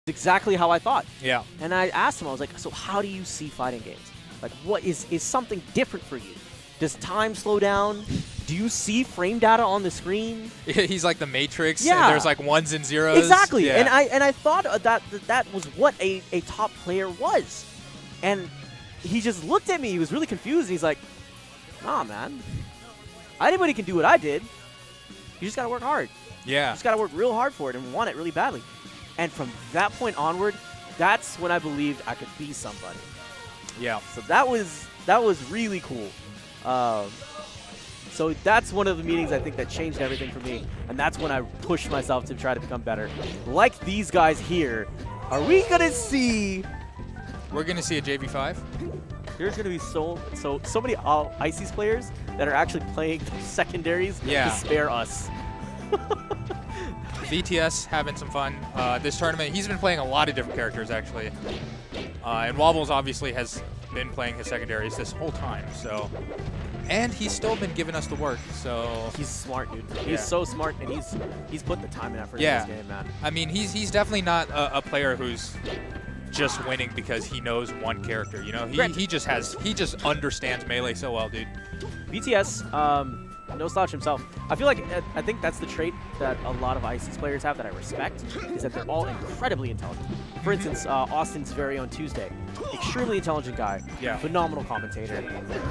exactly how I thought. Yeah. And I asked him, I was like, so how do you see fighting games? Like, what is something different for you? Does time slow down? Do you see frame data on the screen? He's like the Matrix. Yeah. And there's like ones and zeros. Exactly. Yeah. And I thought that was what a top player was. And he just looked at me. He was really confused. And he's like, nah, man. Anybody can do what I did. You just got to work hard. Yeah. You just got to work real hard for it and want it really badly. And from that point onward, that's when I believed I could be somebody. Yeah. So that was really cool. So that's one of the meetings I think that changed everything for me, and that's when I pushed myself to try to become better. Like these guys here, are we gonna see? We're gonna see a JV5. There's gonna be so many Ices players that are actually playing secondaries to spare us. VTS having some fun this tournament. He's been playing a lot of different characters actually, and Wobbles obviously has been playing his secondaries this whole time. So, and he's still been giving us the work. So he's smart, dude. He's so smart, and he's put the time and effort in this game, man. I mean, he's definitely not a player who's just winning because he knows one character. You know, he just understands melee so well, dude. VTS. No slouch himself. I think that's the trait that a lot of Ices players have that I respect, is that they're all incredibly intelligent. For instance, Austin's very own Tuesday. Extremely intelligent guy. Yeah. Phenomenal commentator.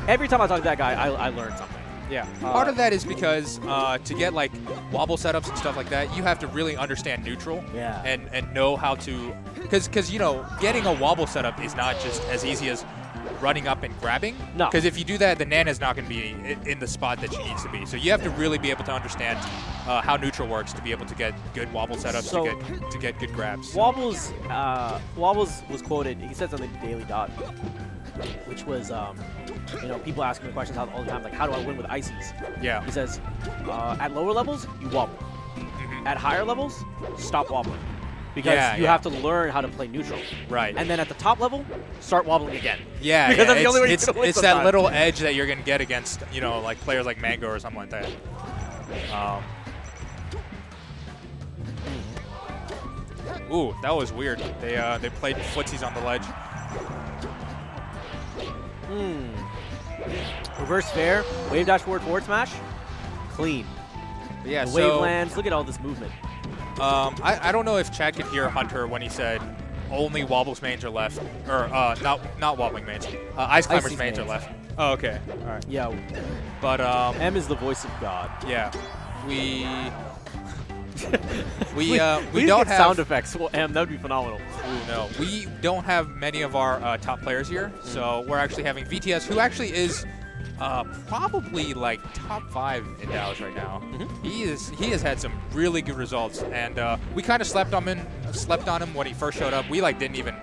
Every time I talk to that guy, I learn something. Yeah. Part of that is because to get like wobble setups and stuff like that, you have to really understand neutral. Yeah. And know how to, because you know, getting a wobble setup is not just as easy as running up and grabbing. No. Because if you do that, the Nana's not going to be in the spot that she needs to be. So you have to really be able to understand how neutral works to be able to get good wobble setups, to get good grabs. Wobbles was quoted, he said something to Daily Dot, which was, you know, people ask him questions all the time, like, how do I win with Ices? Yeah. He says, at lower levels, you wobble. At higher levels, stop wobbling. Because you have to learn how to play neutral. Right. And then at the top level, start wobbling again. Yeah, because that's the only way it's that little edge that you're going to get against, you know, like players like Mango or something like that. Ooh, that was weird. They played footsies on the ledge. Reverse fair, wave dash forward smash, clean. But yeah, the wave lands. Look at all this movement. I don't know if Chad could hear Hunter when he said only Wobbles mains are left, or not wobbling mains. Ice Climbers mains are left. Oh, okay. All right. Yeah. But M is the voice of God. Yeah. We don't have sound effects. Well, M, that would be phenomenal. Ooh, no, we don't have many of our top players here, so we're actually having VTS, who actually is probably like top 5 in Dallas right now. He has had some really good results, and we kind of slept on him when he first showed up. We like didn't even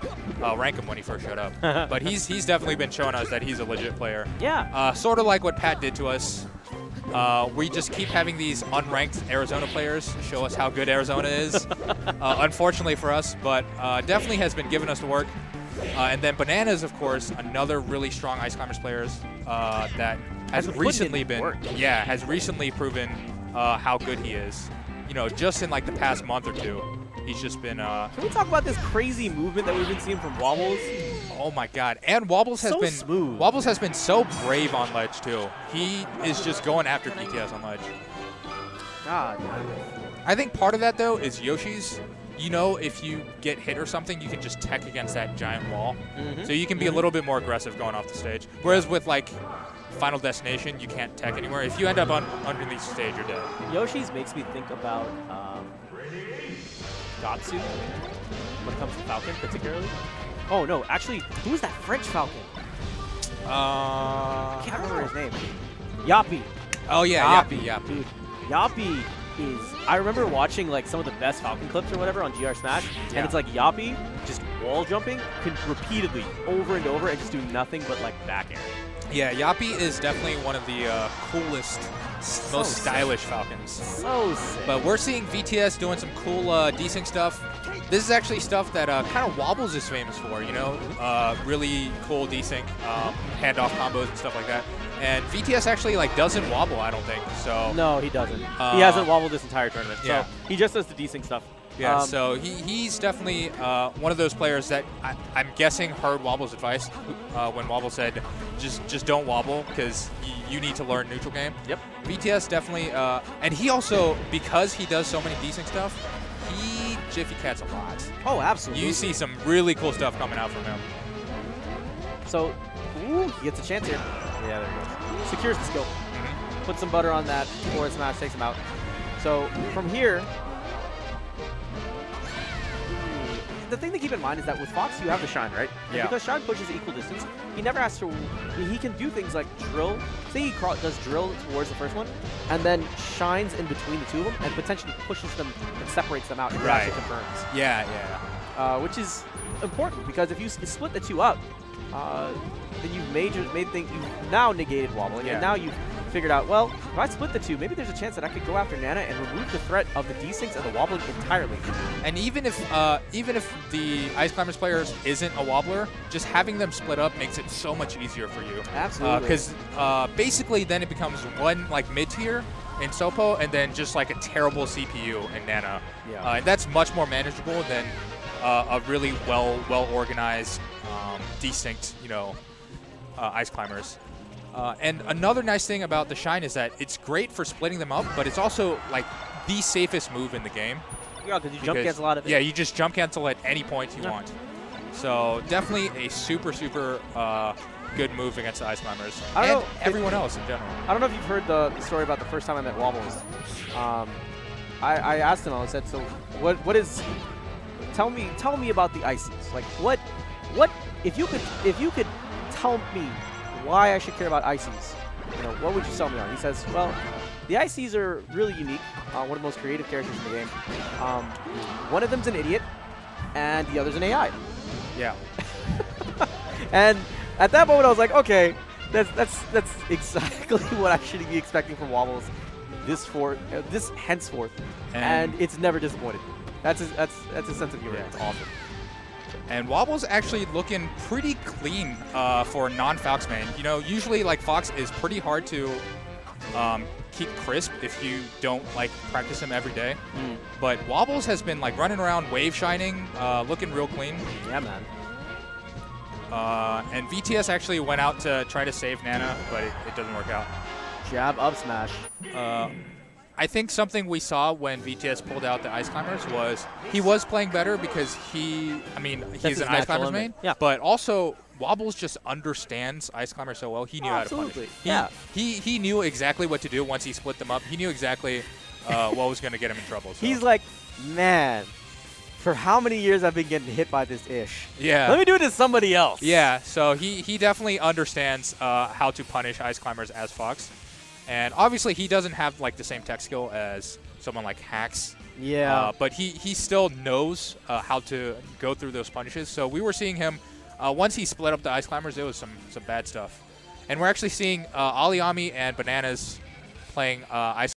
rank him when he first showed up, but he's definitely been showing us that he's a legit player. Yeah. Sort of like what Pat did to us. We just keep having these unranked Arizona players show us how good Arizona is. Unfortunately for us, but definitely has been giving us the work. And then Bananas, of course, another really strong Ice Climbers players that has recently proven how good he is. You know, just in like the past month or two, he's just been. Can we talk about this crazy movement that we've been seeing from Wobbles? Oh my God! And Wobbles has been smooth. Wobbles has been so brave on ledge too. He is just going after VTS on ledge. God. I think part of that though is Yoshi's. You know, if you get hit or something, you can just tech against that giant wall. So you can be a little bit more aggressive going off the stage. Whereas with like Final Destination, you can't tech anywhere. If you end up underneath the stage, you're dead. Yoshi's makes me think about Gatsu when it comes to Falcon, particularly. Oh no, actually, who is that French Falcon? I can't remember his name. Yappy. Oh yeah, Yappy. Dude, Yappy is. I remember watching like some of the best Falcon clips or whatever on GR Smash, and it's like Yappy just wall jumping repeatedly over and over and just doing nothing but like back air. Yeah, Yappy is definitely one of the coolest, most stylish Falcons. So sick. But we're seeing VTS doing some cool desync stuff. This is actually stuff that kind of Wobbles is famous for, you know? Really cool desync, handoff combos and stuff like that. And VTS actually like doesn't wobble, I don't think. So no, he doesn't. He hasn't wobbled this entire tournament. Yeah. So he just does the desync stuff. Yeah, so he's definitely one of those players that I'm guessing heard Wobble's advice when Wobble said, just don't wobble because you need to learn neutral game. Yep. VTS definitely, and he also, because he does so many decent stuff, he Jiffy Cats a lot. Oh, absolutely. You see some really cool stuff coming out from him. So, ooh, he gets a chance here. Yeah, there he goes. Secures the skill. Put some butter on that forward smash, takes him out. So, from here, the thing to keep in mind is that with Fox, you have the Shine, right? And yeah. Because Shine pushes equal distance, he never has to, he can do things like drill. Say he does drill towards the first one, and then shines in between the two of them, and potentially pushes them and separates them out and right. actually confirms. Yeah, yeah. Which is important, because if you split the two up, then you've now negated wobbling, yeah. and now you've figured out, well, if I split the two, maybe there's a chance that I could go after Nana and remove the threat of the desyncs and the wobbling entirely. And even if the Ice Climbers players isn't a wobbler, just having them split up makes it so much easier for you. Absolutely. Because basically then it becomes one like mid-tier in Sopo and then just like a terrible CPU in Nana. Yeah. And that's much more manageable than a really well-organized, desynced, Ice Climbers. And another nice thing about the Shine is that it's great for splitting them up, but it's also like the safest move in the game. Yeah, because you jump cancel out of it. Yeah, you just jump cancel at any point you want. So definitely a super good move against the Ice Climbers and everyone else in general. I don't know if you've heard the story about the first time I met Wobbles. I asked him, I said, so what is? Tell me about the Ices. Like what if you could tell me why I should care about Ices, what would you sell me on? He says, well, the Ices are really unique, one of the most creative characters in the game. One of them's an idiot, and the other's an AI. Yeah. And at that moment, I was like, okay, that's exactly what I should be expecting from Wobbles this henceforth, and it's never disappointed. That's a sense of humor. Yeah. It's awesome. And Wobble's actually looking pretty clean for non-Fox main. Usually like Fox is pretty hard to keep crisp if you don't like practice him every day. But Wobbles has been like running around wave shining, looking real clean. Yeah, man. And VTS actually went out to try to save Nana, but it doesn't work out. Jab up smash. I think something we saw when VTS pulled out the Ice Climbers was he was playing better because he's an Ice Climbers main, but also Wobbles just understands Ice Climbers so well. He knew how to punish. He knew exactly what to do once he split them up. He knew exactly what was going to get him in trouble. So. He's like, man, for how many years I've been getting hit by this ish. Yeah. Let me do it to somebody else. Yeah, so he definitely understands how to punish Ice Climbers as Fox. And obviously, he doesn't have like the same tech skill as someone like Hacks. Yeah. But he still knows how to go through those punishes. So we were seeing him once he split up the Ice Climbers. There was some bad stuff, and we're actually seeing Aliami and Bananas playing Ice